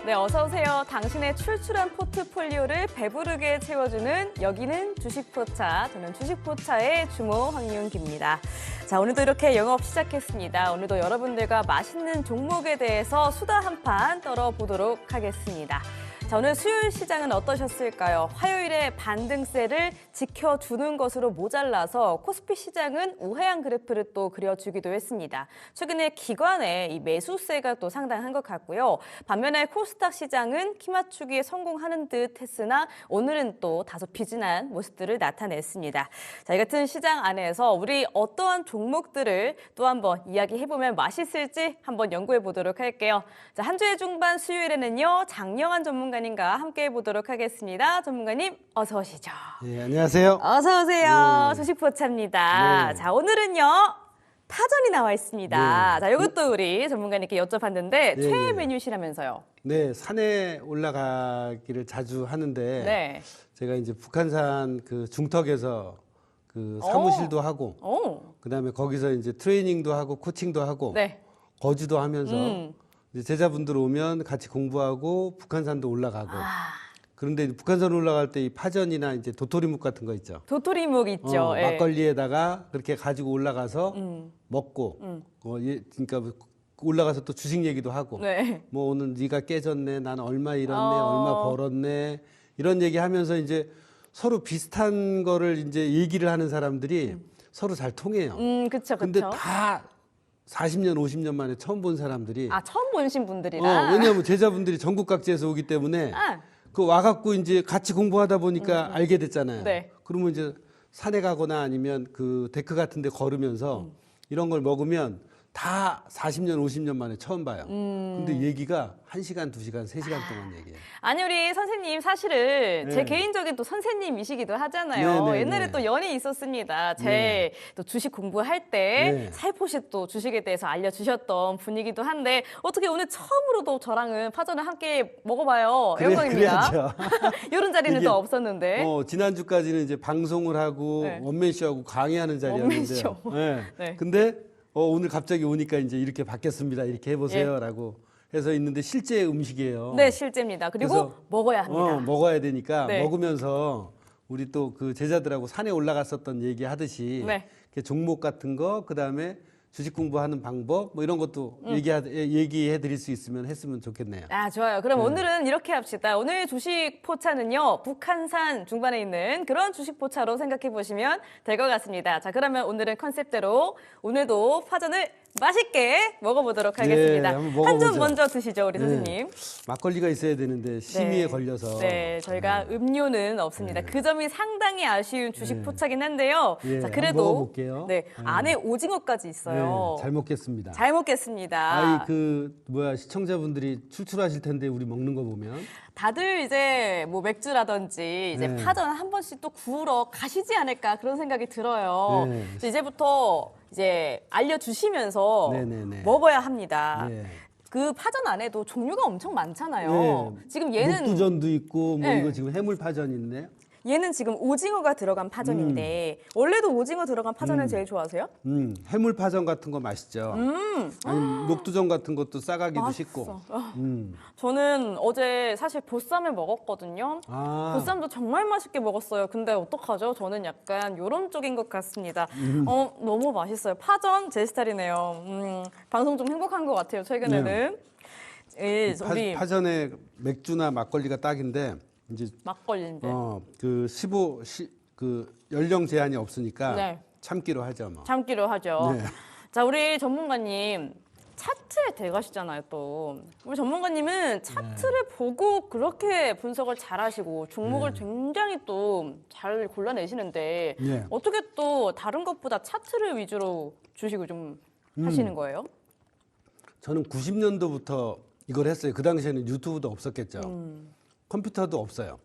네, 어서 오세요. 당신의 출출한 포트폴리오를 배부르게 채워주는 여기는 주식포차. 저는 주식포차의 주모 황윤기입니다. 자, 오늘도 이렇게 영업 시작했습니다. 오늘도 여러분들과 맛있는 종목에 대해서 수다 한 판 떨어보도록 하겠습니다. 자, 오늘 수요일 시장은 어떠셨을까요? 화요일에 반등세를 지켜주는 것으로 모자라서 코스피 시장은 우하향 그래프를 또 그려주기도 했습니다. 최근에 기관의 이 매수세가 또 상당한 것 같고요. 반면에 코스닥 시장은 키 맞추기에 성공하는 듯 했으나 오늘은 또 다소 비진한 모습들을 나타냈습니다. 자, 이 같은 시장 안에서 우리 어떠한 종목들을 또 한번 이야기해보면 맛있을지 한번 연구해 보도록 할게요. 자, 한 주의 중반 수요일에는요, 장영한 전문가님과 함께 해보도록 하겠습니다. 전문가님, 어서 오시죠. 네, 안녕하세요. 어서 오세요. 네. 주식포차입니다. 네. 자, 오늘은요, 파전이 나와 있습니다. 네. 자, 이것도 우리 전문가님께 여쭤봤는데 네, 최애 네. 메뉴시라면서요. 네, 산에 올라가기를 자주 하는데 네. 제가 이제 북한산 그 중턱에서 그 사무실도 하고 오. 그다음에 거기서 이제 트레이닝도 하고 코칭도 하고 네. 거주도 하면서 이제 제자분들 오면 같이 공부하고 북한산도 올라가고 그런데 이제 북한산 올라갈 때 이 파전이나 이제 도토리묵 같은 거 있죠. 도토리묵 있죠. 예. 막걸리에다가 그렇게 가지고 올라가서 먹고 그러니까 올라가서 또 주식 얘기도 하고 네. 뭐 오늘 네가 깨졌네, 나는 얼마 잃었네, 어. 얼마 벌었네 이런 얘기하면서 이제 서로 비슷한 거를 이제 얘기를 하는 사람들이 서로 잘 통해요. 그쵸, 근데 그쵸. 다 40년, 50년 만에 처음 본 사람들이 아, 처음 보신 분들이라. 왜냐하면 제자분들이 전국 각지에서 오기 때문에 아. 그 와갖고 이제 같이 공부하다 보니까 알게 됐잖아요. 네. 그러면 이제 산에 가거나 아니면 그 데크 같은 데 걸으면서 이런 걸 먹으면 다 40년, 50년 만에 처음 봐요. 근데 얘기가 1시간, 2시간, 3시간 동안 얘기해요. 아니, 우리 선생님 사실은 제 네. 개인적인 또 선생님이시기도 하잖아요. 네, 네, 옛날에 네. 또 연이 있었습니다. 제 네. 또 주식 공부할 때 네. 살포시 또 주식에 대해서 알려주셨던 분이기도 한데 어떻게 오늘 처음으로도 저랑은 파전을 함께 먹어봐요. 영광입니다. 그래야죠. 이런 자리는 이게, 또 없었는데. 지난주까지는 이제 방송을 하고 네. 원맨쇼하고 강의하는 자리였는데. 원맨쇼. 네. 네. 근데 오늘 갑자기 오니까 이제 이렇게 바뀌었습니다. 이렇게 해보세요라고 해서 있는데 실제 음식이에요. 네, 실제입니다. 그리고 그래서, 먹어야 합니다. 먹어야 되니까 네. 먹으면서 우리 또 그 제자들하고 산에 올라갔었던 얘기 하듯이 네. 이렇게 종목 같은 거 그다음에 주식 공부하는 방법 뭐 이런 것도 얘기해 드릴 수 있으면 했으면 좋겠네요. 아, 좋아요. 그럼 오늘은 이렇게 합시다. 오늘 주식 포차는요, 북한산 중반에 있는 그런 주식 포차로 생각해 보시면 될 것 같습니다. 자, 그러면 오늘은 컨셉대로 오늘도 파전을 맛있게 먹어보도록 하겠습니다. 한번 한 먹어보죠. 점 먼저 드시죠, 우리 선생님. 막걸리가 있어야 되는데 심의에 네. 걸려서 네, 저희가 음료는 없습니다. 그 점이 상당히 아쉬운 주식 포차긴 한데요. 예, 자, 한번 그래도 먹어볼게요. 네, 안에 오징어까지 있어요. 잘 먹겠습니다. 잘 먹겠습니다. 아이 시청자분들이 출출하실 텐데 우리 먹는 거 보면 다들 이제 뭐 맥주라든지 이제 네. 파전 한 번씩 또 구우러 가시지 않을까 그런 생각이 들어요. 네. 그래서 이제부터 이제 알려주시면서 네네네. 먹어야 합니다. 네. 그 파전 안에도 종류가 엄청 많잖아요. 네. 지금 얘는 녹두전도 있고 뭐 네. 이거 지금 해물파전인데 얘는 지금 오징어가 들어간 파전인데 원래도 오징어 들어간 파전을 제일 좋아하세요? 해물파전 같은 거 맛있죠. 아니 녹두전 같은 것도 싸가기도 쉽고. 저는 어제 사실 보쌈을 먹었거든요. 아. 보쌈도 정말 맛있게 먹었어요. 근데 어떡하죠? 저는 약간 요런 쪽인 것 같습니다. 너무 맛있어요. 파전 제 스타일이네요. 방송 좀 행복한 것 같아요. 최근에는. 예, 우리 파전에 맥주나 막걸리가 딱인데 이제 막걸리인데. 그 연령 제한이 없으니까 네. 참기로 하죠 뭐. 참기로 하죠. 네. 자, 우리 전문가님. 차트에 들어가시잖아요, 또. 우리 전문가님은 차트를 보고 그렇게 분석을 잘 하시고 종목을 굉장히 또 잘 골라내시는데 네. 어떻게 또 다른 것보다 차트를 위주로 주식을 좀 하시는 거예요? 저는 90년도부터 이걸 했어요. 그 당시에는 유튜브도 없었겠죠. 컴퓨터도 없어요.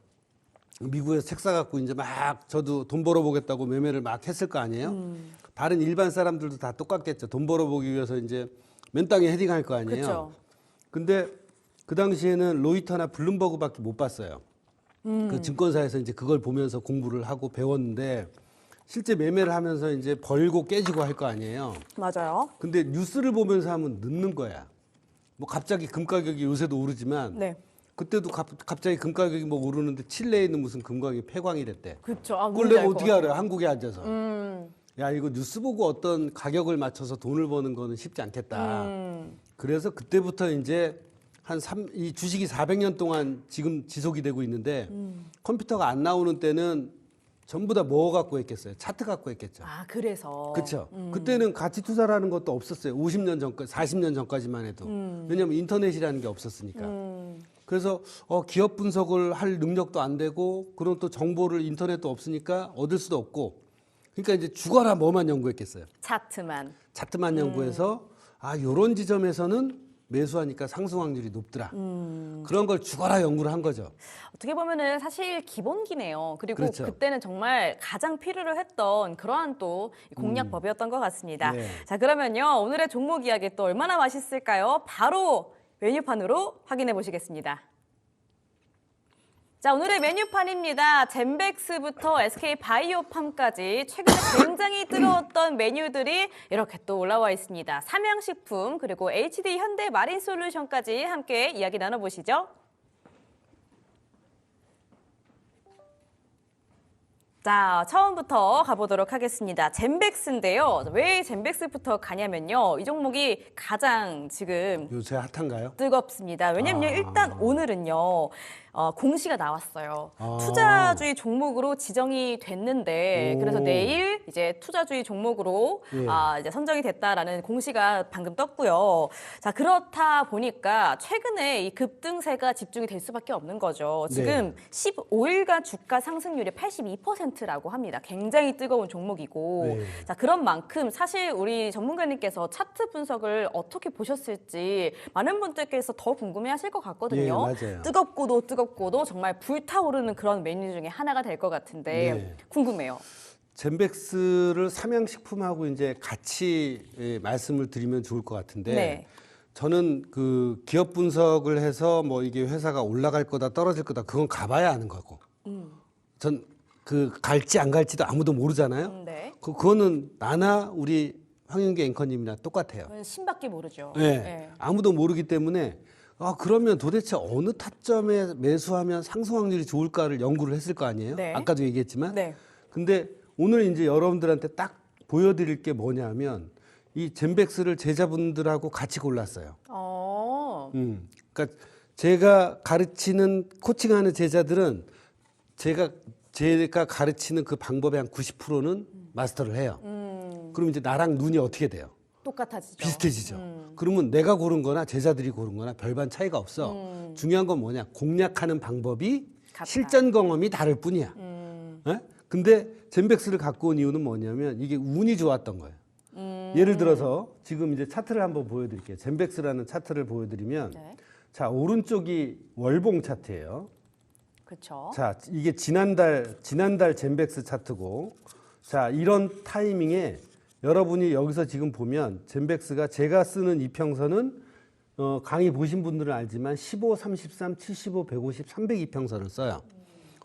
미국에서 책 사갖고 이제 막 저도 돈 벌어보겠다고 매매를 막 했을 거 아니에요. 다른 일반 사람들도 다 똑같겠죠. 돈 벌어보기 위해서 이제 맨땅에 헤딩할 거 아니에요. 그렇죠. 근데 그 당시에는 로이터나 블룸버그밖에 못 봤어요. 그 증권사에서 이제 그걸 보면서 공부를 하고 배웠는데 실제 매매를 하면서 이제 벌고 깨지고 할 거 아니에요. 맞아요. 근데 뉴스를 보면서 하면 늦는 거야. 뭐 갑자기 금 가격이 요새도 오르지만 네. 그때도 갑자기 금 가격이 뭐 오르는데 칠레에 있는 무슨 금광이 폐광이랬대. 그렇죠. 아, 그걸 뭔지 내가 알 것 어떻게 같아요. 알아요? 한국에 앉아서. 야, 이거 뉴스 보고 어떤 가격을 맞춰서 돈을 버는 거는 쉽지 않겠다. 그래서 그때부터 이제 이 주식이 400년 동안 지금 지속이 되고 있는데 컴퓨터가 안 나오는 때는 전부 다 뭐 갖고 했겠어요? 차트 갖고 했겠죠. 아, 그래서. 그렇죠. 그때는 가치 투자라는 것도 없었어요. 50년 전까지, 40년 전까지만 해도. 왜냐하면 인터넷이라는 게 없었으니까. 그래서 기업 분석을 할 능력도 안 되고, 그런 또 정보를 인터넷도 없으니까 얻을 수도 없고. 그러니까 이제 죽어라 뭐만 연구했겠어요. 차트만. 차트만 연구해서 요런 지점에서는 매수하니까 상승 확률이 높더라. 그런 걸 죽어라 연구를 한 거죠. 어떻게 보면은 사실 기본기네요. 그리고 그렇죠. 그때는 정말 가장 필요로 했던 그러한 또 공략법이었던 것 같습니다. 네. 자, 그러면요. 오늘의 종목 이야기 또 얼마나 맛있을까요? 바로 메뉴판으로 확인해 보시겠습니다. 자, 오늘의 메뉴판입니다. 젠백스부터 SK바이오팜까지 최근에 굉장히 뜨거웠던 메뉴들이 이렇게 또 올라와 있습니다. 삼양식품 그리고 HD 현대마린솔루션까지 함께 이야기 나눠보시죠. 자, 처음부터 가보도록 하겠습니다. 젠백스인데요. 왜 젠백스부터 가냐면요. 이 종목이 가장 지금 요새 핫한가요? 뜨겁습니다. 왜냐면요. 일단 오늘은요. 공시가 나왔어요. 투자주의 종목으로 지정이 됐는데 오. 그래서 내일 이제 투자주의 종목으로 예. 이제 선정이 됐다라는 공시가 방금 떴고요. 자, 그렇다 보니까 최근에 이 급등세가 집중이 될 수밖에 없는 거죠. 지금 15일간 주가 상승률이 82%라고 합니다. 굉장히 뜨거운 종목이고. 네. 자, 그런 만큼 사실 우리 전문가님께서 차트 분석을 어떻게 보셨을지 많은 분들께서 더 궁금해하실 것 같거든요. 예, 맞아요. 뜨겁고도 정말 불타오르는 그런 메뉴 중에 하나가 될 것 같은데 네. 궁금해요. 젠백스를 삼양식품하고 이제 같이 말씀을 드리면 좋을 것 같은데 네. 저는 그 기업 분석을 해서 뭐 이게 회사가 올라갈 거다 떨어질 거다 그건 가봐야 아는 거고 전 그 갈지 안 갈지도 아무도 모르잖아요. 네. 그거는 나나 우리 황윤기 앵커님이나 똑같아요. 신밖에 모르죠. 네. 네. 아무도 모르기 때문에 그러면 도대체 어느 타점에 매수하면 상승 확률이 좋을까를 연구를 했을 거 아니에요? 네. 아까도 얘기했지만. 네. 근데 오늘 이제 여러분들한테 딱 보여드릴 게 뭐냐면 이 젠백스를 제자분들하고 같이 골랐어요. 그러니까 제가 가르치는 코칭하는 제자들은 제가 가르치는 그 방법의 한 90%는 마스터를 해요. 그럼 이제 나랑 눈이 어떻게 돼요? 똑같아지죠. 비슷해지죠. 그러면 내가 고른 거나 제자들이 고른 거나 별반 차이가 없어. 중요한 건 뭐냐? 공략하는 방법이 같다. 실전 경험이 다를 뿐이야. 예? 근데 젠백스를 갖고 온 이유는 뭐냐면 이게 운이 좋았던 거예요. 예를 들어서 지금 이제 차트를 한번 보여드릴게요. 젠백스라는 차트를 보여드리면 네. 자, 오른쪽이 월봉 차트예요. 그렇죠. 자, 이게 지난달 젠백스 차트고, 자, 이런 타이밍에 여러분이 여기서 지금 보면 젠백스가 제가 쓰는 이평선은 강의 보신 분들은 알지만 15, 33, 75, 150, 300 이평선을 써요.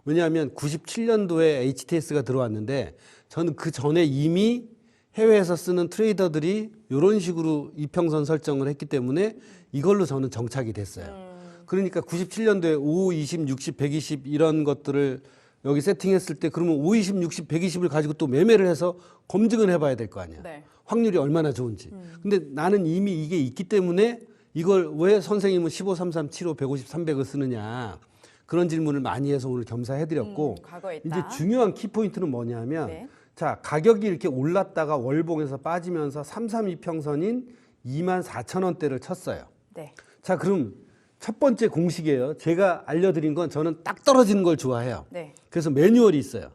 왜냐하면 97년도에 HTS가 들어왔는데 저는 그 전에 이미 해외에서 쓰는 트레이더들이 이런 식으로 이평선 설정을 했기 때문에 이걸로 저는 정착이 됐어요. 그러니까 97년도에 5, 20, 60, 120 이런 것들을 여기 세팅했을 때 그러면 5, 20, 60, 120을 가지고 또 매매를 해서 검증을 해봐야 될 거 아니야. 네. 확률이 얼마나 좋은지. 근데 나는 이미 이게 있기 때문에 이걸 왜 선생님은 15, 33, 75, 150, 300을 쓰느냐. 그런 질문을 많이 해서 오늘 겸사해드렸고 과거에 이제 있다. 중요한 키포인트는 뭐냐면 네. 자, 가격이 이렇게 올랐다가 월봉에서 빠지면서 332평선인 24,000원대를 쳤어요. 네. 자, 그럼 첫 번째 공식이에요. 제가 알려드린 건 저는 딱 떨어지는 걸 좋아해요. 네. 그래서 매뉴얼이 있어요.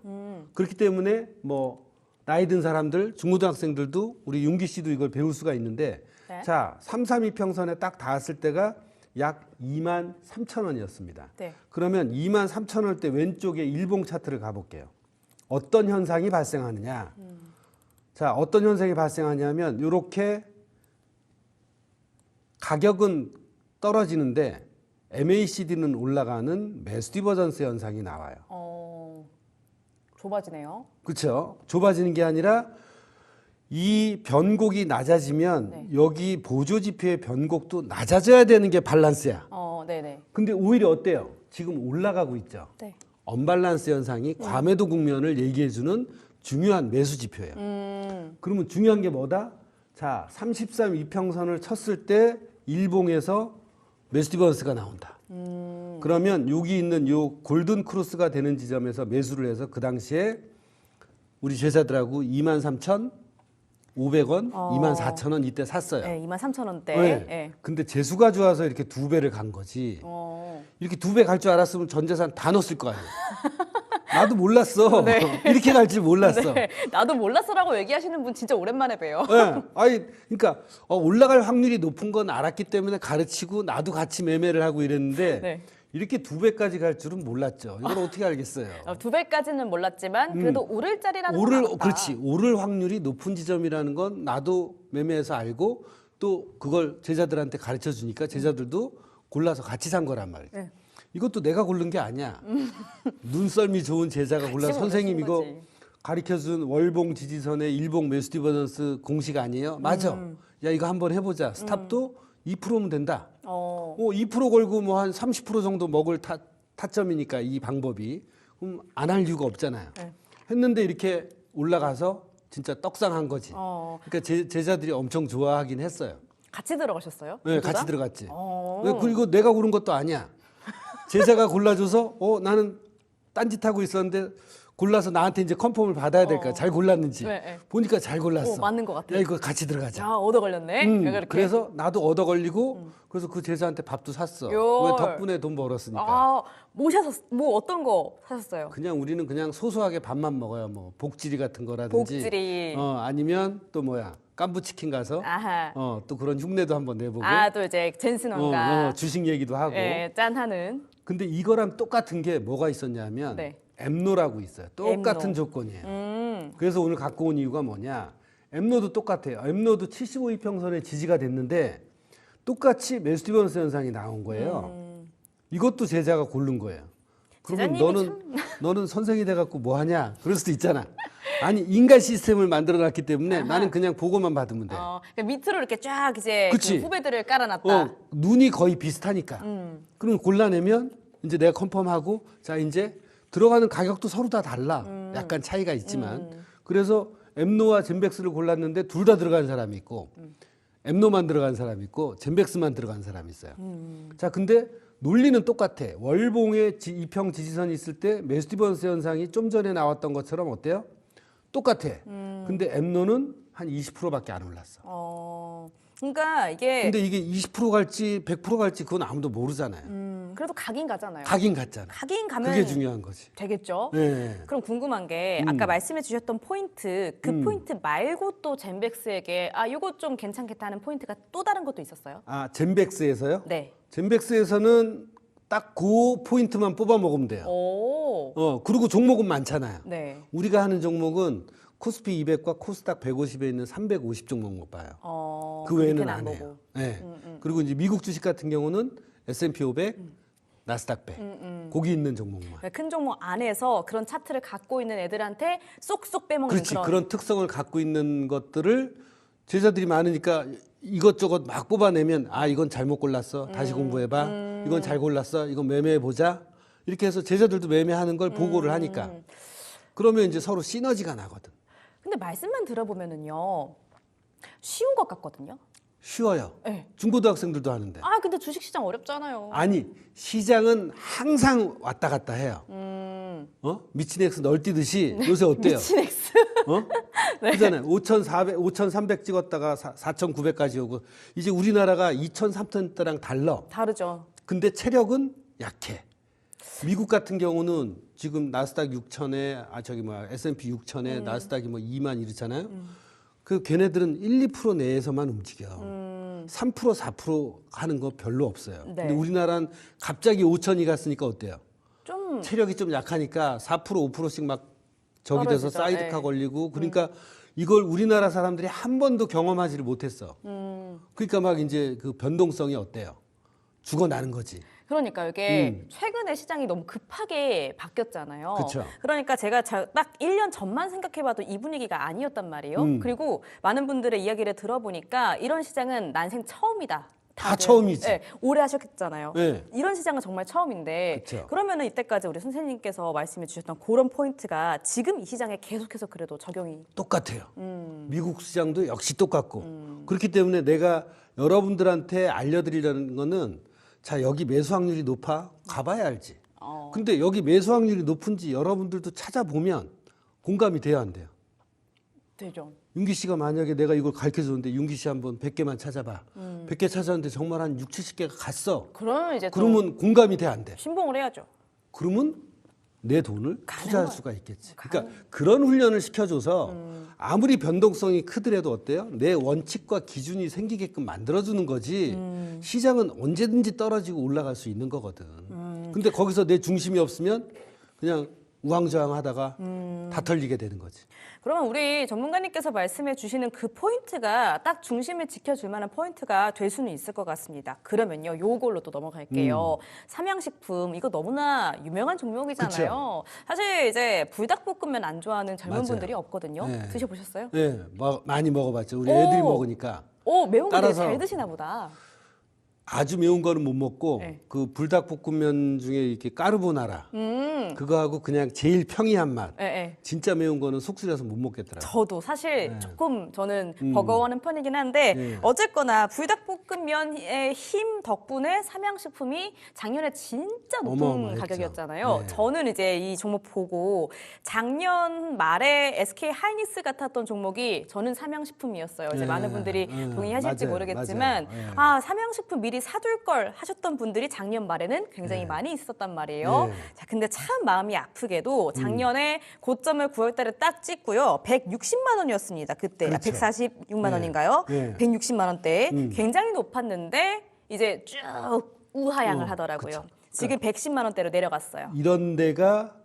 그렇기 때문에 뭐 나이 든 사람들, 중고등학생들도 우리 윤기 씨도 이걸 배울 수가 있는데 네. 자, 332평선에 딱 닿았을 때가 약 23,000원이었습니다. 네. 그러면 23,000원대 왼쪽에 일봉 차트를 가볼게요. 어떤 현상이 발생하느냐. 자, 어떤 현상이 발생하냐면 이렇게 가격은 떨어지는데 MACD는 올라가는 매수 디버전스 현상이 나와요. 좁아지네요. 그렇죠? 좁아지는 게 아니라 이 변곡이 낮아지면 네. 여기 보조 지표의 변곡도 낮아져야 되는 게 밸런스야. 네네. 근데 오히려 어때요? 지금 올라가고 있죠. 네. 언밸런스 현상이 과매도 국면을 얘기해주는 중요한 매수 지표예요. 그러면 중요한 게 뭐다? 자, 33 이평선을 쳤을 때 일봉에서 매수 디버런스가 나온다. 그러면 여기 있는 요 골든 크로스가 되는 지점에서 매수를 해서 그 당시에 우리 제자들하고 23,500원, 24,000원 이때 샀어요. 네, 23,000원대. 네. 네. 근데 재수가 좋아서 이렇게 2배를 간 거지. 이렇게 2배 갈 줄 알았으면 전 재산 다 넣었을 거 아니에요. 나도 몰랐어. 이렇게 갈 줄 몰랐어. 네. 나도 몰랐어라고 얘기하시는 분 진짜 오랜만에 봬요. 네. 아니, 그러니까 올라갈 확률이 높은 건 알았기 때문에 가르치고 나도 같이 매매를 하고 이랬는데 네. 이렇게 2배까지 갈 줄은 몰랐죠. 이걸 어떻게 알겠어요? 2배까지는 몰랐지만 그래도 오를 자리라는 건 오를 알았다. 그렇지. 오를 확률이 높은 지점이라는 건 나도 매매해서 알고 또 그걸 제자들한테 가르쳐 주니까 제자들도 골라서 같이 산 거란 말이에요. 네. 이것도 내가 고른 게 아니야. 눈썰미 좋은 제자가 골라 같이 선생님 이거 거지. 가르쳐준 월봉 지지선의 일봉 매수 디버전스 공식 아니에요? 맞아. 야 이거 한번 해보자. 스탑도 2%면 된다. 2% 걸고 뭐 한 30% 정도 먹을 타점이니까 이 방법이 그럼 안 할 이유가 없잖아요. 네. 했는데 이렇게 올라가서 진짜 떡상한 거지. 그러니까 제자들이 엄청 좋아하긴 했어요. 같이 들어가셨어요? 네, 모두 다? 같이 들어갔지. 그리고 내가 고른 것도 아니야. 제자가 골라줘서 나는 딴짓하고 있었는데 골라서 나한테 이제 컨펌을 받아야 될까 잘 골랐는지 네, 네. 보니까 잘 골랐어. 맞는 것 같아요. 야 이거 같이 들어가자. 야, 얻어 걸렸네. 이렇게. 그래서 나도 얻어 걸리고 그래서 그 제자한테 밥도 샀어. 요. 왜 덕분에 돈 벌었으니까. 뭐 어떤 거 사셨어요? 그냥 우리는 그냥 소소하게 밥만 먹어요. 뭐 복지리 같은 거라든지. 복지리. 아니면 또 뭐야 깐부치킨 가서 아하. 또 그런 흉내도 한번 내보고. 또 이제 젠슨원가. 주식 얘기도 하고. 네, 짠하는. 근데 이거랑 똑같은 게 뭐가 있었냐면 네. 엠노라고 있어요. 똑같은 엠노. 조건이에요. 그래서 오늘 갖고 온 이유가 뭐냐. 엠노도 똑같아요. 엠노도 75이평선에 지지가 됐는데 똑같이 매수 디버런스 현상이 나온 거예요. 이것도 제자가 고른 거예요. 그러면 너는 선생이 돼갖고 뭐 하냐? 그럴 수도 있잖아. 아니 인간 시스템을 만들어놨기 때문에 나는 그냥 보고만 받으면 돼. 그러니까 밑으로 이렇게 쫙 이제 그치. 그 후배들을 깔아놨다. 눈이 거의 비슷하니까. 그럼 골라내면 이제 내가 컨펌하고 자 이제 들어가는 가격도 서로 다 달라. 약간 차이가 있지만. 그래서 엠노와 젠백스를 골랐는데 둘 다 들어간 사람이 있고 엠노만 들어간 사람이 있고 젠백스만 들어간 사람이 있어요. 자 근데 논리는 똑같아. 월봉에 이평 지지선이 있을 때 매수 디버런스 현상이 좀 전에 나왔던 것처럼 어때요? 똑같아. 근데 엠노는 한 20%밖에 안 올랐어. 그러니까 이게 근데 이게 20% 갈지 100% 갈지 그건 아무도 모르잖아요. 그래도 가긴 가잖아요. 가긴 갔잖아. 가긴 가면 그게 중요한 거지. 되겠죠. 네. 그럼 궁금한 게 아까 말씀해 주셨던 포인트 그 포인트 말고 또 젠백스에게 이거 좀 괜찮겠다 하는 포인트가 또 다른 것도 있었어요? 젠백스에서요? 네. 젠백스에서는 딱 그 포인트만 뽑아 먹으면 돼요. 그리고 종목은 많잖아요. 네. 우리가 하는 종목은 코스피 200과 코스닥 150에 있는 350 종목만 봐요. 그 외에는 안 해요. 보고. 네. 그리고 이제 미국 주식 같은 경우는 S&P 500, 나스닥 100 거기 있는 종목만. 그러니까 큰 종목 안에서 그런 차트를 갖고 있는 애들한테 쏙쏙 빼먹는 그렇지. 그런 특성을 갖고 있는 것들을 제자들이 많으니까 이것저것 막 뽑아내면 이건 잘못 골랐어. 다시 공부해봐. 이건 잘 골랐어. 이건 매매해보자. 이렇게 해서 제자들도 매매하는 걸 보고를 하니까. 그러면 이제 서로 시너지가 나거든. 근데 말씀만 들어보면은요 쉬운 것 같거든요. 쉬워요. 네. 중고등학생들도 하는데. 근데 주식시장 어렵잖아요. 아니 시장은 항상 왔다 갔다 해요. 미친 엑스 널뛰듯이 요새 어때요? 미친 엑스. 그잖아요. 5,400, 5,300 찍었다가 4,900까지 오고 이제 우리나라가 2,300 때랑 달라. 다르죠. 근데 체력은 약해. 미국 같은 경우는 지금 나스닥 6천에 S&P 6천에 나스닥이 뭐 2만 이렇잖아요. 그 걔네들은 1, 2% 내에서만 움직여. 3%, 4% 하는 거 별로 없어요. 네. 근데 우리나라는 갑자기 5천이 갔으니까 어때요? 좀 체력이 좀 약하니까 4%, 5%씩 막 저기 돼서 떨어지죠. 사이드카 네. 걸리고 그러니까 이걸 우리나라 사람들이 한 번도 경험하지를 못했어. 그러니까 막 이제 그 변동성이 어때요? 죽어나는 거지. 그러니까 이게 최근에 시장이 너무 급하게 바뀌었잖아요. 그쵸. 그러니까 제가 딱 1년 전만 생각해봐도 이 분위기가 아니었단 말이에요. 그리고 많은 분들의 이야기를 들어보니까 이런 시장은 난생 처음이다. 다 다들, 처음이지. 네, 오래 하셨잖아요. 네. 이런 시장은 정말 처음인데 그쵸. 그러면은 이때까지 우리 선생님께서 말씀해 주셨던 그런 포인트가 지금 이 시장에 계속해서 그래도 적용이 똑같아요. 미국 시장도 역시 똑같고. 그렇기 때문에 내가 여러분들한테 알려드리려는 거는 자, 여기 매수 확률이 높아? 가봐야 알지. 근데 여기 매수 확률이 높은지 여러분들도 찾아보면 공감이 돼야 안 돼요. 되죠. 윤기 씨가 만약에 내가 이걸 가르쳐 줬는데 윤기 씨 한번 100개만 찾아봐. 100개 찾았는데 정말 한 6, 70개가 갔어. 그러면 이제 또 그러면 공감이 돼 안 돼? 신봉을 해야죠. 그러면 내 돈을 투자할 거예요. 수가 있겠지. 그러니까 그런 훈련을 시켜줘서 아무리 변동성이 크더라도 어때요? 내 원칙과 기준이 생기게끔 만들어주는 거지. 시장은 언제든지 떨어지고 올라갈 수 있는 거거든. 근데 거기서 내 중심이 없으면 그냥 우왕좌왕하다가 다 털리게 되는 거지. 그러면 우리 전문가님께서 말씀해 주시는 그 포인트가 딱 중심을 지켜줄 만한 포인트가 될 수는 있을 것 같습니다. 그러면요, 요걸로 또 넘어갈게요. 삼양식품, 이거 너무나 유명한 종목이잖아요. 사실 이제 불닭볶음면 안 좋아하는 젊은 맞아요. 분들이 없거든요. 네. 드셔보셨어요? 네, 많이 먹어봤죠. 우리 오. 애들이 먹으니까. 오, 매운 거 되게 따라서 잘 드시나 보다. 아주 매운 거는 못 먹고 네. 그 불닭볶음면 중에 이렇게 까르보나라 그거하고 그냥 제일 평이한 맛. 예, 예. 진짜 매운 거는 속쓰려서 못 먹겠더라고요. 저도 사실 조금 저는 버거워하는 편이긴 한데 네. 어쨌거나 불닭볶음면의 힘 덕분에 삼양식품이 작년에 진짜 높은 어마어마했죠. 가격이었잖아요. 네. 저는 이제 이 종목 보고 작년 말에 SK 하이닉스 같았던 종목이 저는 삼양식품이었어요. 이제 네. 많은 분들이 동의하실지 맞아요. 모르겠지만 맞아요. 네. 아, 삼양식품 미리 사둘 걸 하셨던 분들이 작년 말에는 굉장히 많이 있었단 말이에요. 네. 자, 근데 참 마음이 아프게도 작년에 고점을 9월 달에 딱 찍고요. 160만 원이었습니다. 그때. 그렇죠. 146만 네. 원인가요? 네. 160만 원대. 굉장히 높았는데 이제 쭉 우하향을 하더라고요. 그쵸. 지금 110만 원대로 내려갔어요. 이런 데가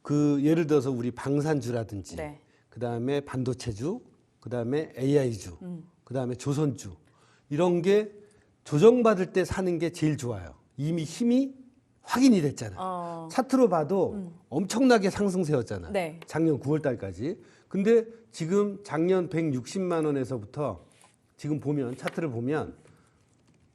그 예를 들어서 우리 방산주라든지 네. 그다음에 반도체주, 그다음에 AI주, 그다음에 조선주 이런 게 조정받을 때 사는 게 제일 좋아요. 이미 힘이 확인이 됐잖아. 차트로 봐도 엄청나게 상승세였잖아. 네. 작년 9월 달까지. 근데 지금 작년 160만 원에서부터 지금 보면 차트를 보면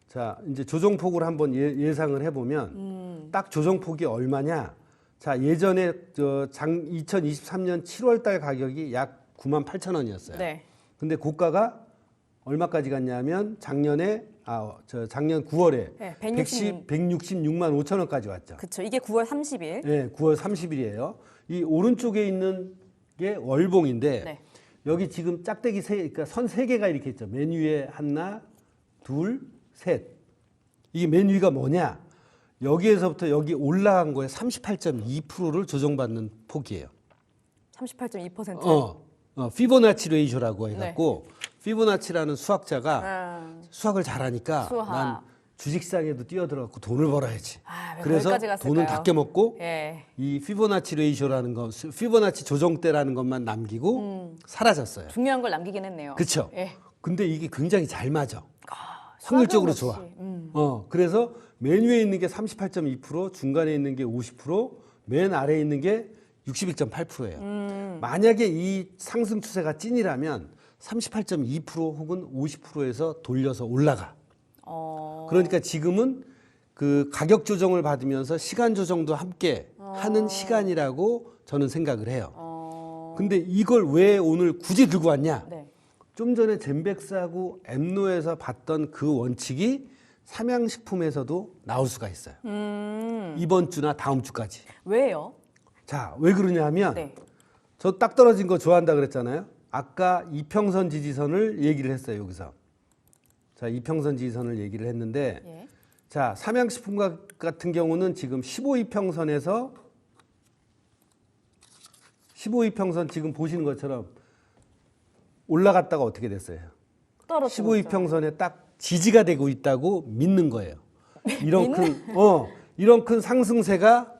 자, 이제 조정폭을 한번 예상을 해보면 딱 조정폭이 얼마냐? 자, 예전에 2023년 7월 달 가격이 약 9만 8천 원이었어요. 네. 근데 고가가 얼마까지 갔냐면 작년 9월에 네, 166만 5천 원까지 왔죠. 그렇죠. 이게 9월 30일. 네, 9월 30일이에요. 이 오른쪽에 있는 게 월봉인데 네. 여기 지금 짝대기 그러니까 선 세 개가 이렇게 있죠. 맨 위에 하나, 둘, 셋. 이게 맨 위가 뭐냐? 여기에서부터 여기 올라간 거에 38.2%를 조정받는 폭이에요. 38.2%. 피보나치 레이쇼라고 해갖고 피보나치라는 수학자가 수학을 잘하니까 수학. 난 주식시장에도 뛰어들어갖고 돈을 벌어야지. 아, 왜 그래서 거기까지 갔을까요? 돈은 다 깨먹고 예. 이 피보나치 레이쇼라는 거, 피보나치 조정대라는 것만 남기고 사라졌어요. 중요한 걸 남기긴 했네요. 그렇죠. 예. 근데 이게 굉장히 잘 맞아. 확률적으로 수학은 좋아. 역시, 그래서 맨 위에 있는 게 38.2%, 중간에 있는 게 50%, 맨 아래에 있는 게 61.8%예요. 만약에 이 상승 추세가 찐이라면 38.2% 혹은 50%에서 돌려서 올라가. 그러니까 지금은 그 가격 조정을 받으면서 시간 조정도 함께 하는 시간이라고 저는 생각을 해요. 근데 이걸 왜 오늘 굳이 들고 왔냐? 네. 좀 전에 젠백스하고 엠노에서 봤던 그 원칙이 삼양식품에서도 나올 수가 있어요. 이번 주나 다음 주까지. 왜요? 자, 왜 그러냐 하면 네. 저 딱 떨어진 거 좋아한다 그랬잖아요. 아까 이평선 지지선을 얘기를 했어요, 여기서. 자, 이평선 지지선을 얘기를 했는데 예. 자, 삼양식품 같은 경우는 지금 15이평선에서 15이평선 지금 보시는 것처럼 올라갔다가 어떻게 됐어요? 떨어지고 15이평선에 딱 지지가 되고 있다고 믿는 거예요. 이런 큰 상승세가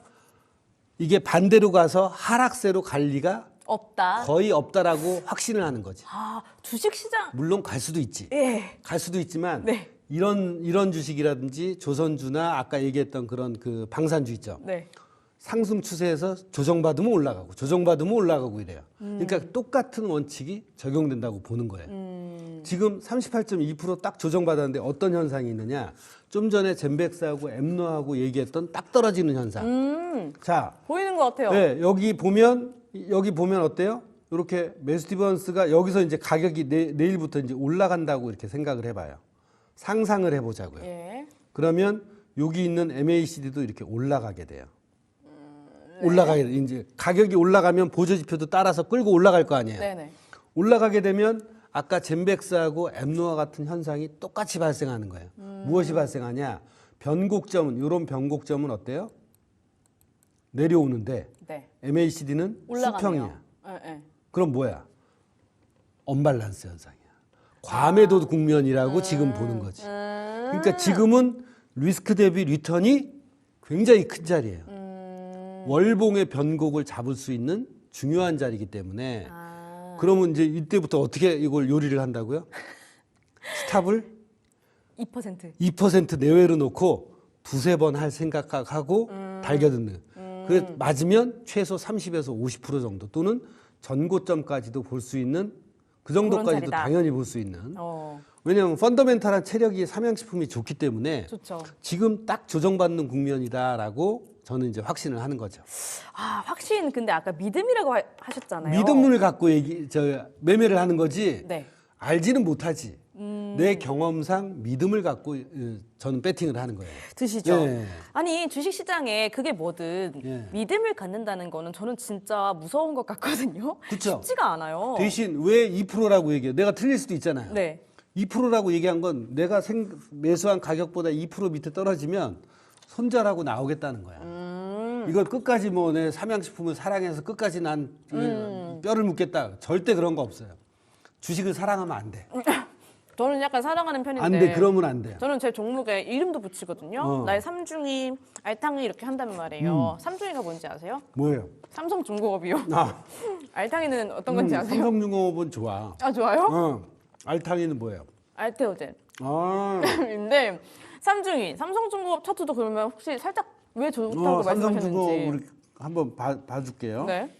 이게 반대로 가서 하락세로 갈 리가 없다. 거의 없다라고 확신을 하는 거지. 아, 주식시장. 물론 갈 수도 있지. 예. 갈 수도 있지만 네. 이런 주식이라든지 조선주나 아까 얘기했던 그런 그 방산주 있죠. 네. 상승 추세에서 조정받으면 올라가고 조정받으면 올라가고 이래요. 그러니까 똑같은 원칙이 적용된다고 보는 거예요. 지금 38.2% 조정받았는데 어떤 현상이 있느냐? 좀 전에 젠백스하고 엠노하고 얘기했던 딱 떨어지는 현상. 자, 보이는 것 같아요. 네, 여기 보면 어때요? 이렇게 매수 디퍼런스가 여기서 이제 가격이 내일부터 이제 올라간다고 이렇게 생각을 해봐요. 상상을 해보자고요. 예. 그러면 여기 있는 MACD도 이렇게 올라가게 돼요. 올라가게 돼. 이제 가격이 올라가면 보조지표도 따라서 끌고 올라갈 거 아니에요. 네네. 올라가게 되면 아까 젠백스하고 엠노와 같은 현상이 똑같이 발생하는 거예요. 무엇이 발생하냐? 변곡점은 이런 변곡점은 어때요? 내려오는데 네. MACD는 올라가네요. 수평이야. 네. 그럼 뭐야? 언밸런스 현상이야. 과매도 국면이라고 지금 보는 거지. 그러니까 지금은 리스크 대비 리턴이 굉장히 큰 자리예요. 월봉의 변곡을 잡을 수 있는 중요한 자리이기 때문에 그러면 이제 이때부터 어떻게 이걸 요리를 한다고요? 스탑을 2%. 2% 내외로 놓고 두세 번 할 생각하고 달겨듣는. 그 맞으면 최소 30에서 50% 정도 또는 전고점까지도 볼 수 있는 그 정도까지도 자리다. 당연히 볼 수 있는. 왜냐하면 펀더멘탈한 체력이 삼양식품이 좋기 때문에 좋죠. 지금 딱 조정받는 국면이다라고 저는 이제 확신을 하는 거죠. 아, 확신. 근데 아까 믿음이라고 하셨잖아요. 믿음을 갖고 매매를 하는 거지. 네. 알지는 못하지. 내 경험상 믿음을 갖고 저는 배팅을 하는 거예요. 드시죠. 예. 아니, 주식시장에 그게 뭐든 예. 믿음을 갖는다는 거는 저는 진짜 무서운 것 같거든요. 그쵸? 쉽지가 않아요. 대신 왜 2%라고 얘기해요? 내가 틀릴 수도 있잖아요. 네. 2%라고 얘기한 건 내가 매수한 가격보다 2% 밑에 떨어지면 손절하고 나오겠다는 거야. 이걸 끝까지 뭐 내 삼양식품을 사랑해서 끝까지 난 뼈를 묻겠다. 절대 그런 거 없어요. 주식을 사랑하면 안 돼. 저는 약간 사랑하는 편인데. 안 돼. 그러면 안 돼요. 저는 제 종목에 이름도 붙이거든요. 나의 삼중이 알탕이 이렇게 한단 말이에요. 삼중이가 뭔지 아세요? 뭐예요? 삼성중공업이요. 아, 알탕이는 어떤 건지 아세요? 삼성중공업은 좋아. 아, 좋아요? 알탕이는 뭐예요? 알테오젠. 아, 근데 삼중이, 삼성중공업 차트도 그러면 혹시 살짝 왜 좋다고 삼성중공업 말씀하셨는지. 우리 한번 봐줄게요. 네.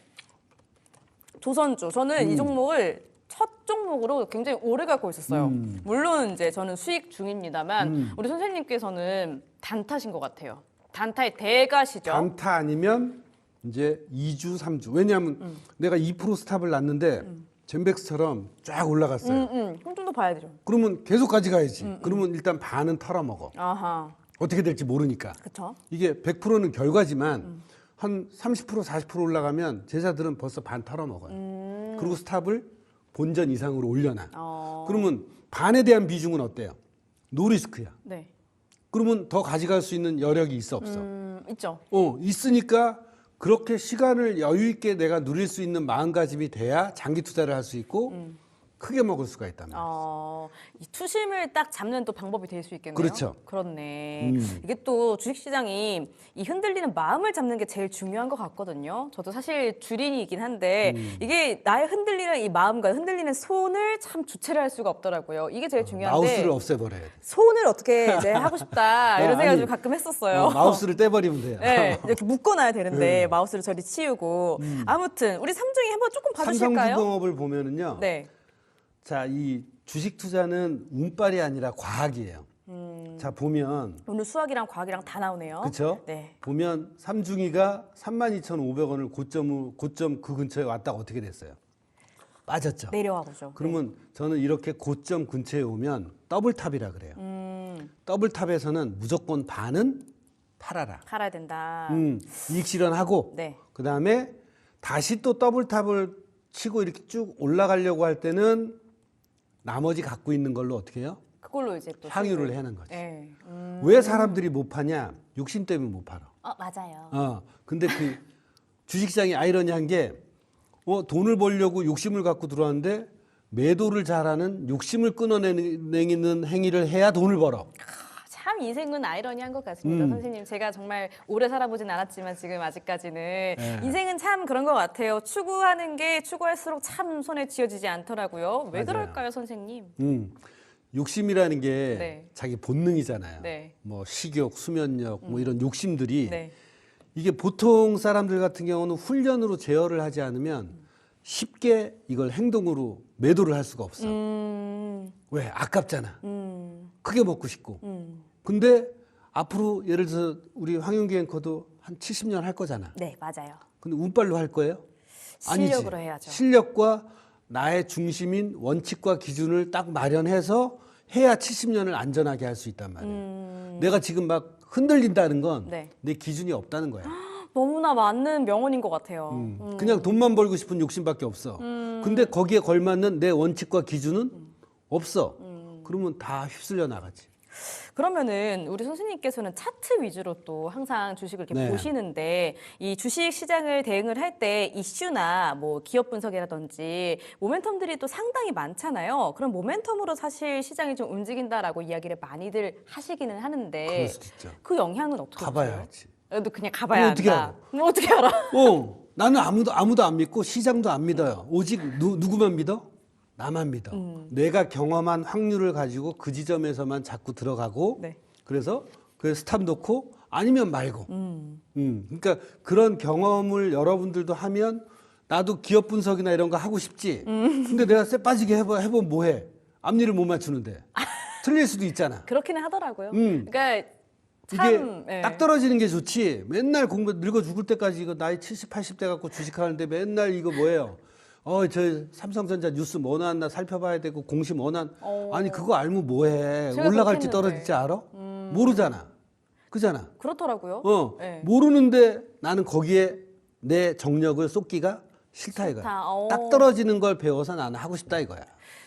조선주. 저는 이 종목을 첫 종목으로 굉장히 오래 갖고 있었어요. 물론 이제 저는 수익 중입니다만 우리 선생님께서는 단타신 것 같아요. 단타의 대가시죠. 단타 아니면 이제 2주, 3주. 왜냐하면 내가 2% 스탑을 놨는데 젠백스처럼 쫙 올라갔어요. 그럼 좀 더 봐야 되죠. 그러면 계속 가져가야지. 그러면 일단 반은 털어먹어. 아하. 어떻게 될지 모르니까. 그쵸. 이게 100%는 결과지만 한 30%, 40% 올라가면 제자들은 벌써 반 털어먹어요. 그리고 스탑을 본전 이상으로 올려놔. 그러면 반에 대한 비중은 어때요? 노리스크야. 네. 그러면 더 가져갈 수 있는 여력이 있어 없어? 있죠. 있으니까 그렇게 시간을 여유 있게 내가 누릴 수 있는 마음가짐이 돼야 장기 투자를 할 수 있고 크게 먹을 수가 있단 말이에요. 이 투심을 딱 잡는 또 방법이 될 수 있겠네요. 그렇죠. 그렇네. 이게 또 주식시장이 이 흔들리는 마음을 잡는 게 제일 중요한 것 같거든요. 저도 사실 주린이긴 한데 이게 나의 흔들리는 이 마음과 흔들리는 손을 참 주체를 할 수가 없더라고요. 이게 제일 중요한데 마우스를 없애버려야 돼. 손을 어떻게 이제 하고 싶다 이런 생각을 아니, 좀 가끔 했었어요. 마우스를 떼버리면 돼요. 네, 이렇게 묶어놔야 되는데 마우스를 저리 치우고 아무튼 우리 삼중이 한번 조금 봐주실까요? 삼성중공업을 보면은요. 네. 자, 이 주식 투자는 운빨이 아니라 과학이에요. 자, 보면 오늘 수학이랑 과학이랑 다 나오네요. 그렇죠? 네. 보면 삼중이가 32,500원을 고점 그 근처에 왔다가 어떻게 됐어요? 빠졌죠. 내려와 보죠. 그러면 저는 이렇게 고점 근처에 오면 더블탑이라 그래요. 더블탑에서는 무조건 반은 팔아라. 팔아야 된다. 이익 실현하고 네. 그다음에 다시 또 더블탑을 치고 이렇게 쭉 올라가려고 할 때는 나머지 갖고 있는 걸로 어떻게 해요? 그걸로 이제 또 향유를 수익을- 해는 거지. 네. 왜 사람들이 못 파냐? 욕심 때문에 못 팔아. 맞아요. 근데 그 주식시장이 아이러니한 게 돈을 벌려고 욕심을 갖고 들어왔는데 매도를 잘하는 욕심을 끊어내는 행위를 해야 돈을 벌어. 참 인생은 아이러니한 것 같습니다, 선생님. 제가 정말 오래 살아보진 않았지만 지금 아직까지는 인생은 참 그런 것 같아요. 추구하는 게 추구할수록 참 손에 쥐어지지 않더라고요. 왜 맞아요. 그럴까요, 선생님? 욕심이라는 게 네. 자기 본능이잖아요. 네. 뭐 식욕, 수면력, 뭐 이런 욕심들이 네. 이게 보통 사람들 같은 경우는 훈련으로 제어를 하지 않으면 쉽게 이걸 행동으로 매도를 할 수가 없어. 왜? 아깝잖아. 크게 먹고 싶고. 근데 앞으로 예를 들어서 우리 황윤기 앵커도 한 70년 할 거잖아. 네, 맞아요. 근데 운빨로 할 거예요? 실력으로 아니지. 해야죠. 실력과 나의 중심인 원칙과 기준을 딱 마련해서 해야 70년을 안전하게 할 수 있단 말이에요. 내가 지금 막 흔들린다는 건 내 네. 기준이 없다는 거야. 너무나 맞는 명언인 것 같아요. 그냥 돈만 벌고 싶은 욕심밖에 없어. 근데 거기에 걸맞는 내 원칙과 기준은 없어. 그러면 다 휩쓸려 나가지. 그러면은 우리 선생님께서는 차트 위주로 또 항상 주식을 이렇게 네. 보시는데 이 주식 시장을 대응을 할 때 이슈나 뭐 기업 분석이라든지 모멘텀들이 또 상당히 많잖아요. 그럼 모멘텀으로 사실 시장이 좀 움직인다라고 이야기를 많이들 하시기는 하는데 그럴 수도 있죠. 그 영향은 어떻게 가봐야 보세요? 알지. 너 그냥 가봐야 어떻게 한다. 알아? 뭐 어떻게 알아? 나는 아무도 안 믿고 시장도 안 믿어요. 오직 누구만 믿어? 나만 믿어. 내가 경험한 확률을 가지고 그 지점에서만 자꾸 들어가고 네. 그래서 그 스탑 놓고 아니면 말고. 그러니까 그런 경험을 여러분들도 하면 나도 기업 분석이나 이런 거 하고 싶지. 근데 내가 쎄 빠지게 해보면 뭐해? 앞니를 못 맞추는데. 틀릴 수도 있잖아. 그렇기는 하더라고요. 음. 그러니까 이게 참 예. 딱 떨어지는 게 좋지. 맨날 공부 늙어 죽을 때까지 이거 나이 70, 80대 갖고 주식하는데 맨날 이거 뭐예요? 저 삼성전자 뉴스 뭐 나왔나 살펴봐야 되고 공시 뭐 난. 아니 그거 알면 뭐해? 제가 올라갈지 그렇게 떨어질지 알아? 모르잖아. 그잖아. 그렇더라고요. 예. 모르는데 나는 거기에 내 정력을 쏟기가 싫다 이거야. 싫다. 딱 떨어지는 걸 배워서 나는 하고 싶다 이거야.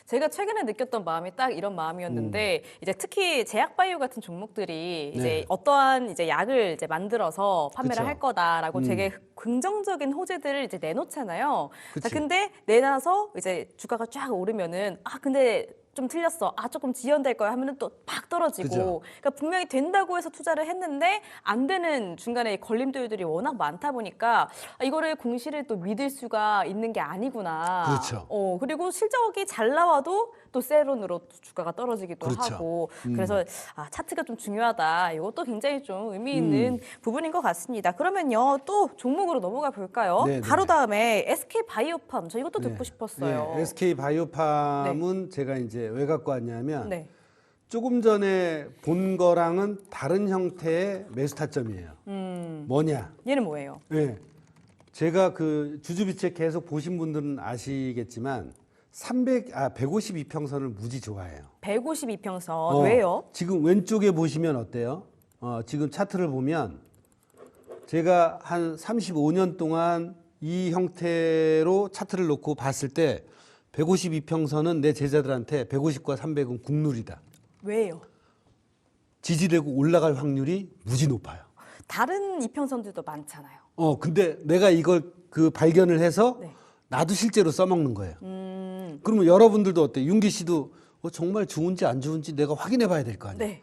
제가 최근에 느꼈던 마음이 딱 이런 마음이었는데 이제 특히 제약 바이오 같은 종목들이 이제 네. 어떠한 이제 약을 이제 만들어서 판매를 그쵸. 할 거다라고 되게 긍정적인 호재들을 이제 내놓잖아요. 자, 그치. 근데 내놔서 이제 주가가 쫙 오르면은 근데 좀 틀렸어. 조금 지연될 거야 하면은 또 팍 떨어지고. 그죠. 그러니까 분명히 된다고 해서 투자를 했는데 안 되는 중간에 걸림돌들이 워낙 많다 보니까 이거를 공시를 또 믿을 수가 있는 게 아니구나. 그렇죠. 그리고 실적이 잘 나와도 또 세론으로 또 주가가 떨어지기도 그렇죠. 하고 그래서 차트가 좀 중요하다. 이것도 굉장히 좀 의미 있는 부분인 것 같습니다. 그러면요 또 종목으로 넘어가 볼까요? 네, 네, 바로 네. 다음에 SK 바이오팜 저 이것도 듣고 네. 싶었어요. 네, SK 바이오팜은 제가 이제 왜 갖고 왔냐면 네. 조금 전에 본 거랑은 다른 형태의 매수 타점이에요. 뭐냐? 얘는 뭐예요? 네. 제가 그 주주비책 계속 보신 분들은 아시겠지만 152평선을 무지 좋아해요. 152평선 왜요? 지금 왼쪽에 보시면 어때요? 지금 차트를 보면 제가 한 35년 동안 이 형태로 차트를 놓고 봤을 때 152평선은 내 제자들한테 150과 300은 국룰이다. 왜요? 지지되고 올라갈 확률이 무지 높아요. 다른 이평선들도 많잖아요. 근데 내가 이걸 그 발견을 해서 네. 나도 실제로 써먹는 거예요. 그러면 여러분들도 어때? 윤기 씨도 정말 좋은지 안 좋은지 내가 확인해 봐야 될 거 아니에요. 네.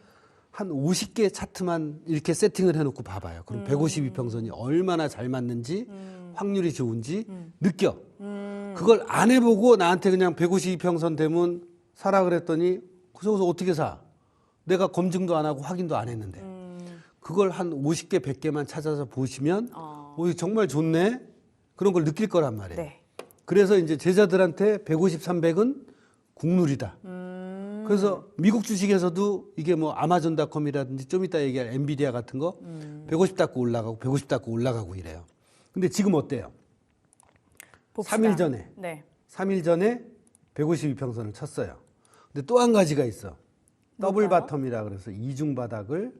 한 50개 차트만 이렇게 세팅을 해놓고 봐봐요. 그럼 152평선이 얼마나 잘 맞는지 확률이 좋은지 느껴. 그걸 안 해보고 나한테 그냥 152평선 되면 사라 그랬더니 그래서 어떻게 사? 내가 검증도 안 하고 확인도 안 했는데. 그걸 한 50개, 100개만 찾아서 보시면 이거 정말 좋네? 그런 걸 느낄 거란 말이에요. 네. 그래서 이제 제자들한테 150, 300은 국룰이다. 그래서 미국 주식에서도 이게 뭐 아마존닷컴이라든지 좀 이따 얘기할 엔비디아 같은 거 150 닫고 올라가고 150 닫고 올라가고 이래요. 근데 지금 어때요? 봅시다. 3일 전에. 네. 3일 전에 152평선을 쳤어요. 근데 또 한 가지가 있어. 더블 뭘까요? 바텀이라 그래서 이중 바닥을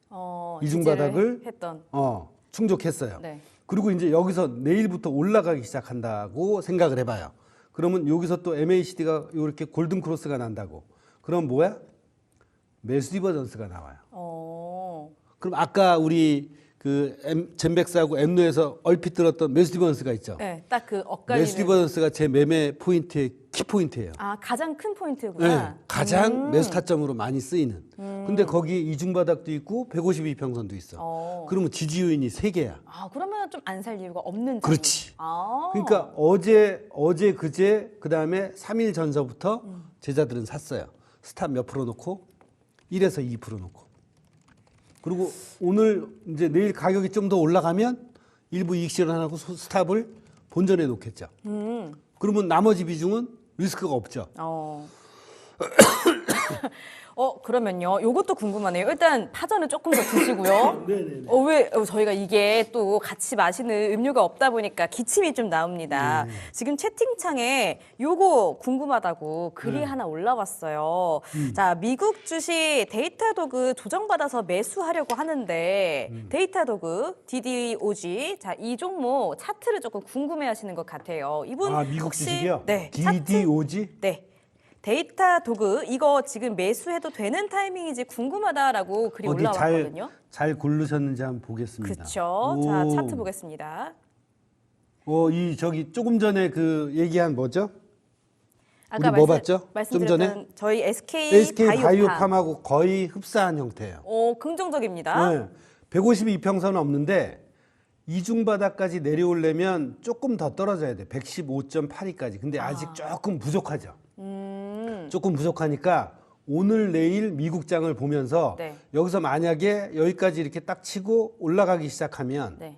지지를 이중 바닥을 했던. 충족했어요. 네. 그리고 이제 여기서 내일부터 올라가기 시작한다고 생각을 해봐요. 그러면 여기서 또 MACD가 이렇게 골든 크로스가 난다고. 그럼 뭐야? 매수 디버전스가 나와요. 그럼 아까 우리 그 젠백스하고 엠노에서 얼핏 들었던 매수 디버전스가 있죠. 네, 딱 그 엇갈리는. 매수 디버전스가 제 매매 포인트의 키 포인트예요. 가장 큰 포인트구나. 네, 가장 매수 타점으로 많이 쓰이는. 근데 거기 이중바닥도 있고 152평선도 있어. 그러면 지지 요인이 3개야. 그러면 좀 안 살 이유가 없는. 그렇지. 아. 그러니까 어제 그제 그다음에 3일 전서부터 제자들은 샀어요. 스탑 몇 프로 놓고 1에서 2% 놓고. 그리고 오늘 이제 내일 가격이 좀 더 올라가면 일부 이익 실현하고 스탑을 본전에 놓겠죠. 그러면 나머지 비중은 리스크가 없죠. 그러면요. 요것도 궁금하네요. 일단 파전을 조금 더 드시고요. 네네네. 왜 저희가 이게 또 같이 마시는 음료가 없다 보니까 기침이 좀 나옵니다. 네. 지금 채팅창에 요거 궁금하다고 글이 네. 하나 올라왔어요. 자, 미국 주식 데이터도그 조정받아서 매수하려고 하는데 데이터도그 DDOG 자, 이 종목 차트를 조금 궁금해하시는 것 같아요. 이분 미국 혹시 주식이요? 네, DDOG? 네. 데이터 도그 이거 지금 매수해도 되는 타이밍인지 궁금하다라고 글이 어디 올라왔거든요. 잘 고르셨는지 한번 보겠습니다. 그렇죠. 자, 차트 보겠습니다. 이 저기 조금 전에 그 얘기한 뭐죠? 아까 우리 뭐 봤죠? 좀 말씀드렸던 전에? 저희 SK, SK 바이오팜. 바이오팜하고 거의 흡사한 형태예요. 긍정적입니다. 네. 152평선은 없는데 이중 바닥까지 내려오려면 조금 더 떨어져야 돼. 115.82까지. 근데 아직 조금 부족하죠. 조금 부족하니까 오늘 내일 미국장을 보면서 네. 여기서 만약에 여기까지 이렇게 딱 치고 올라가기 시작하면 네.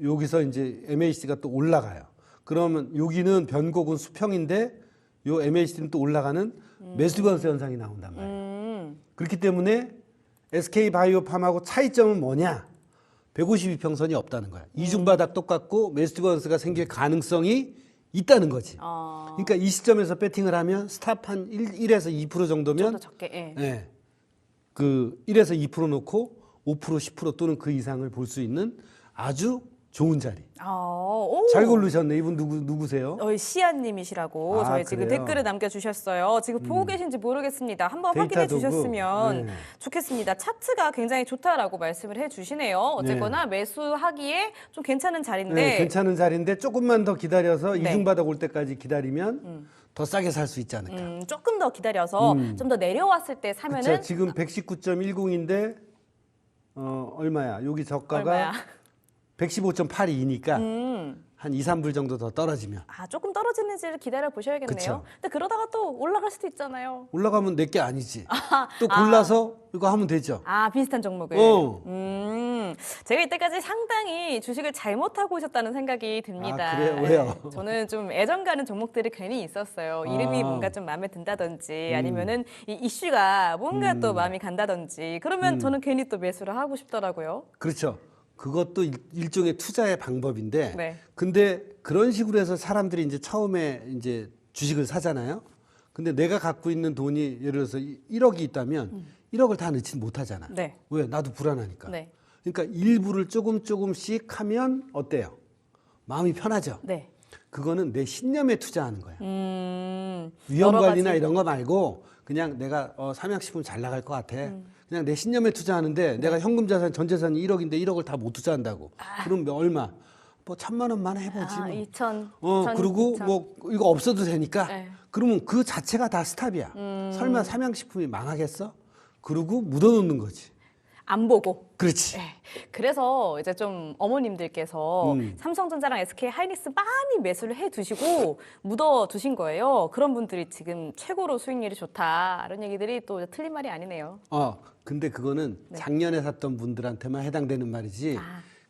여기서 이제 MAC가 또 올라가요. 그러면 여기는 변곡은 수평인데 요 MAC는 또 올라가는 매수변수 현상이 나온단 말이에요. 그렇기 때문에 SK 바이오팜하고 차이점은 뭐냐? 152평선이 없다는 거야. 이중바닥 똑같고 매수변수가 생길 가능성이 있다는 거지. 그러니까 이 시점에서 배팅을 하면 스탑 한 1에서 2% 좀 정도면 더 적게. 예. 예. 그 1에서 2% 놓고 5% 10% 또는 그 이상을 볼 수 있는 아주 좋은 자리. 잘 고르셨네. 이분 누구세요? 시아님이시라고 저희 지금 그래요? 댓글을 남겨주셨어요. 지금 보고 계신지 모르겠습니다. 한번 확인해 데이터 도구. 주셨으면 네. 좋겠습니다. 차트가 굉장히 좋다라고 말씀을 해주시네요. 어쨌거나 매수하기에 좀 괜찮은 자리인데. 네, 괜찮은 자리인데 조금만 더 기다려서 네. 이중바닥 올 때까지 기다리면 더 싸게 살 수 있지 않을까. 조금 더 기다려서 좀 더 내려왔을 때 사면은 그쵸, 지금 119.10인데 얼마야? 여기 저가가 얼마야? 115.82니까 한 2, 3불 정도 더 떨어지면 조금 떨어지는지를 기다려 보셔야겠네요. 그쵸. 근데 그러다가 또 올라갈 수도 있잖아요. 올라가면 내게 아니지. 또 골라서 이거 하면 되죠. 비슷한 종목을. 제가 이때까지 상당히 주식을 잘못하고 있었다는 생각이 듭니다. 그래요? 왜요? 저는 좀 애정 가는 종목들이 괜히 있었어요. 이름이 뭔가 좀 마음에 든다든지 아니면은 이 이슈가 뭔가 또 마음이 간다든지 그러면 저는 괜히 또 매수를 하고 싶더라고요. 그렇죠. 그것도 일종의 투자의 방법인데, 네. 근데 그런 식으로 해서 사람들이 이제 처음에 이제 주식을 사잖아요. 근데 내가 갖고 있는 돈이 예를 들어서 1억이 있다면 1억을 다 넣지는 못하잖아. 네. 왜? 나도 불안하니까. 네. 그러니까 일부를 조금씩 하면 어때요? 마음이 편하죠. 네. 그거는 내 신념에 투자하는 거야. 여러 위험관리나 가지. 이런 거 말고 그냥 내가 삼양식품 잘 나갈 것 같아. 그냥 내 신념에 투자하는데 내가 현금 자산 전 재산이 1억인데 1억을 다 못 투자한다고. 그럼 얼마? 뭐 1,000만 원만 해보지. 뭐. 2천. 그리고 2천. 뭐 이거 없어도 되니까. 네. 그러면 그 자체가 다 스탑이야. 설마 삼양식품이 망하겠어? 그러고 묻어놓는 거지. 안 보고. 그렇지. 네. 그래서 이제 좀 어머님들께서 삼성전자랑 SK 하이닉스 많이 매수를 해 두시고 묻어 두신 거예요. 그런 분들이 지금 최고로 수익률이 좋다. 이런 얘기들이 또 틀린 말이 아니네요. 근데 그거는 작년에 샀던 분들한테만 해당되는 말이지.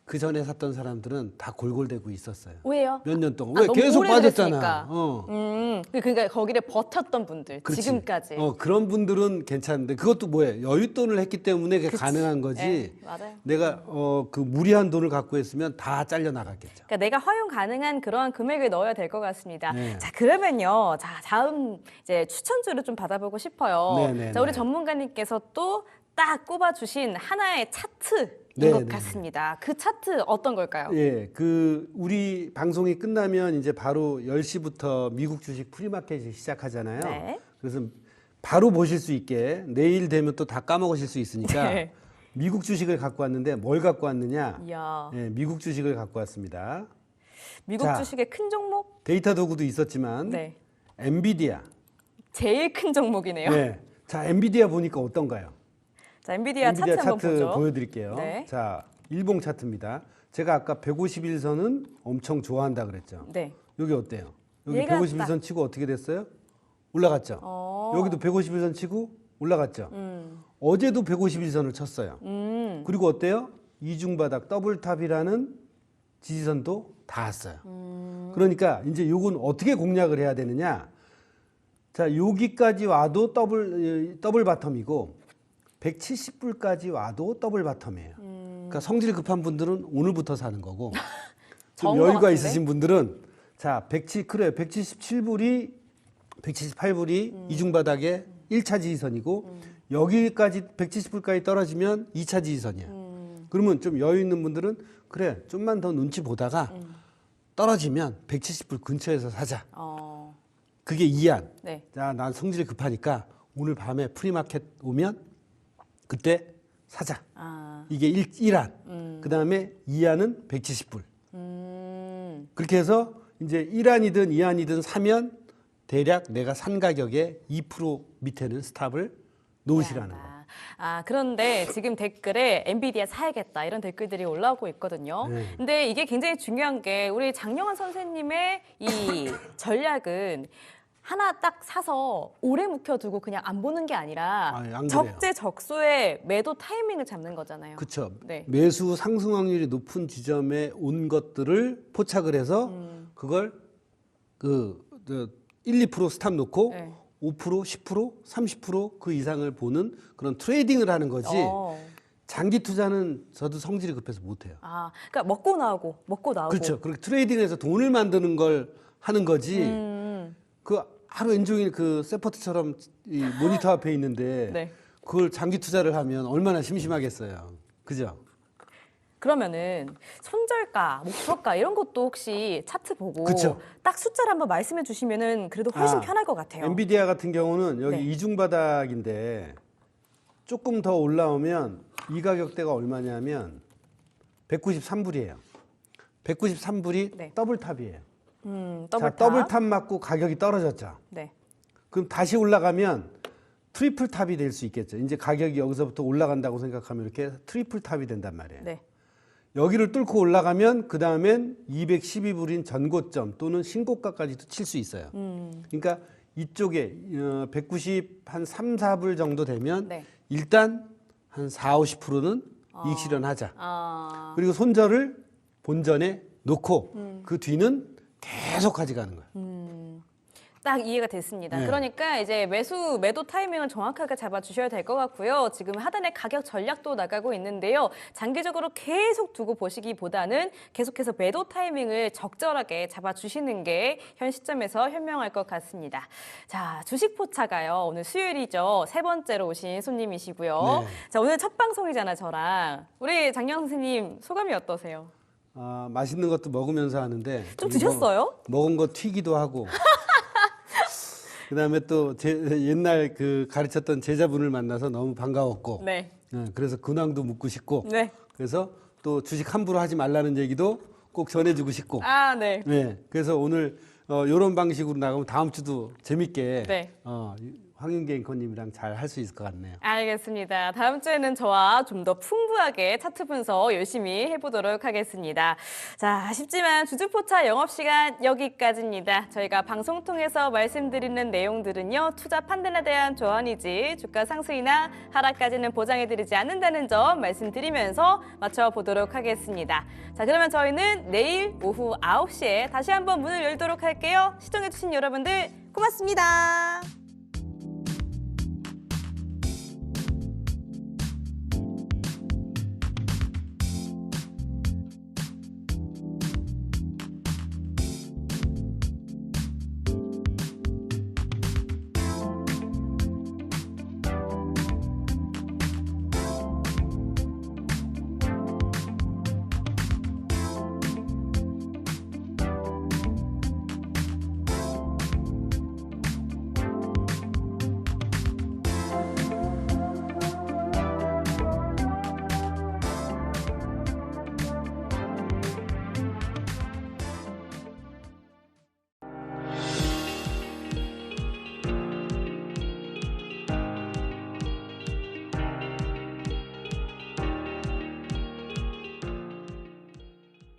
그 전에 샀던 사람들은 다 골골대고 있었어요. 왜요? 몇 년 동안. 왜 너무 계속 오래 빠졌잖아. 들었으니까. 그러니까 거기를 버텼던 분들 그렇지. 지금까지. 그런 분들은 괜찮은데 그것도 뭐예요? 여윳돈을 했기 때문에 그게 가능한 거지. 네, 맞아요. 내가 그 무리한 돈을 갖고 했으면 다 잘려 나갔겠죠. 그러니까 내가 활용 가능한 그러한 금액을 넣어야 될 것 같습니다. 네. 자, 그러면요. 자, 다음 이제 추천주를 좀 받아보고 싶어요. 네, 자, 우리 네. 전문가님께서 또 딱 꼽아주신 하나의 차트인 네, 것 네. 같습니다. 그 차트 어떤 걸까요? 예, 우리 방송이 끝나면 이제 바로 10시부터 미국 주식 프리마켓이 시작하잖아요. 네. 그래서 바로 보실 수 있게 내일 되면 또 다 까먹으실 수 있으니까 네. 미국 주식을 갖고 왔는데 뭘 갖고 왔느냐? 이야, 예, 미국 주식을 갖고 왔습니다. 미국 자. 주식의 큰 종목? 데이터 도구도 있었지만 네. 엔비디아. 제일 큰 종목이네요. 네. 자, 엔비디아 보니까 어떤가요? 자, 엔비디아 차트 한번 보죠. 보여드릴게요. 네. 자, 일봉 차트입니다. 제가 아까 151선은 엄청 좋아한다 그랬죠. 네. 여기 어때요? 여기 얘가 151선 치고 어떻게 됐어요? 올라갔죠. 여기도 151선 치고 올라갔죠. 어제도 151선을 쳤어요. 그리고 어때요? 이중바닥 더블탑이라는 지지선도 닿았어요. 그러니까 이제 요건 어떻게 공략을 해야 되느냐? 자, 여기까지 와도 더블 바텀이고 170불까지 와도 더블 바텀이에요. 그러니까 성질 급한 분들은 오늘부터 사는 거고 좀 여유가 같은데? 있으신 분들은 자, 177불이 178불이 이중바닥의 1차 지지선이고 여기까지 170불까지 떨어지면 2차 지지선이야. 그러면 좀 여유 있는 분들은 그래, 좀만 더 눈치 보다가 떨어지면 170불 근처에서 사자. 그게 이안. 네. 자, 난 성질이 급하니까 오늘 밤에 프리마켓 오면 그때 사자. 이게 1안. 그다음에 2안은 170불. 그렇게 해서 이제 1안이든 2안이든 사면 대략 내가 산 가격의 2% 밑에는 스탑을 놓으시라는 거. 그런데 지금 댓글에 엔비디아 사야겠다 이런 댓글들이 올라오고 있거든요. 네. 근데 이게 굉장히 중요한 게 우리 장영환 선생님의 이 전략은 하나 딱 사서 오래 묵혀두고 그냥 안 보는 게 아니라 안 그래요. 적재적소에 매도 타이밍을 잡는 거잖아요. 그렇죠. 네. 매수 상승 확률이 높은 지점에 온 것들을 포착을 해서 그걸 1, 2% 스탑 놓고 네. 5%, 10%, 30%그 이상을 보는 그런 트레이딩을 하는 거지. 장기 투자는 저도 성질이 급해서 못 해요. 그러니까 먹고 나오고 먹고 나오고. 그렇죠. 그렇게 트레이딩해서 돈을 만드는 걸 하는 거지. 그 하루 온종일 그 세퍼트처럼 이 모니터 앞에 있는데 네. 그걸 장기 투자를 하면 얼마나 심심하겠어요. 그죠? 그러면은 손절가, 목표가 이런 것도 혹시 차트 보고 그쵸. 딱 숫자를 한번 말씀해 주시면은 그래도 훨씬 편할 것 같아요. 엔비디아 같은 경우는 여기 네. 이중바닥인데 조금 더 올라오면 이 가격대가 얼마냐면 193불이에요. 193불이 네. 더블탑이에요. 더블탑. 자, 더블탑 맞고 가격이 떨어졌죠. 네. 그럼 다시 올라가면 트리플탑이 될 수 있겠죠. 이제 가격이 여기서부터 올라간다고 생각하면 이렇게 트리플탑이 된단 말이에요. 네. 여기를 뚫고 올라가면 그 다음엔 212불인 전고점 또는 신고가까지도 칠 수 있어요. 그러니까 이쪽에 190 한 3, 4불 정도 되면 네. 일단 한 4, 50%는 이익 실현하자. 그리고 손절을 본전에 놓고 그 뒤는 계속 가져가는 거예요. 딱 이해가 됐습니다. 네. 그러니까 이제 매도 타이밍을 정확하게 잡아주셔야 될 것 같고요. 지금 하단에 가격 전략도 나가고 있는데요. 장기적으로 계속 두고 보시기보다는 계속해서 매도 타이밍을 적절하게 잡아주시는 게 현 시점에서 현명할 것 같습니다. 자, 주식 포차가요. 오늘 수요일이죠. 세 번째로 오신 손님이시고요. 네. 자, 오늘 첫 방송이잖아, 저랑. 우리 장영 선생님 소감이 어떠세요? 맛있는 것도 먹으면서 하는데 좀 드셨어요? 먹은 거 튀기도 하고 그다음에 또 옛날 그 가르쳤던 제자분을 만나서 너무 반가웠고 네. 그래서 근황도 묻고 싶고 네. 그래서 또 주식 함부로 하지 말라는 얘기도 꼭 전해주고 싶고 네. 그래서 오늘 이런 방식으로 나가면 다음 주도 재밌게 네. 황윤기 앵커님이랑 잘 할 수 있을 것 같네요. 알겠습니다. 다음 주에는 저와 좀 더 풍부하게 차트 분석 열심히 해보도록 하겠습니다. 자, 아쉽지만 주주포차 영업시간 여기까지입니다. 저희가 방송 통해서 말씀드리는 내용들은요. 투자 판단에 대한 조언이지 주가 상승이나 하락까지는 보장해드리지 않는다는 점 말씀드리면서 맞춰보도록 하겠습니다. 자, 그러면 저희는 내일 오후 9시에 다시 한번 문을 열도록 할게요. 시청해주신 여러분들 고맙습니다.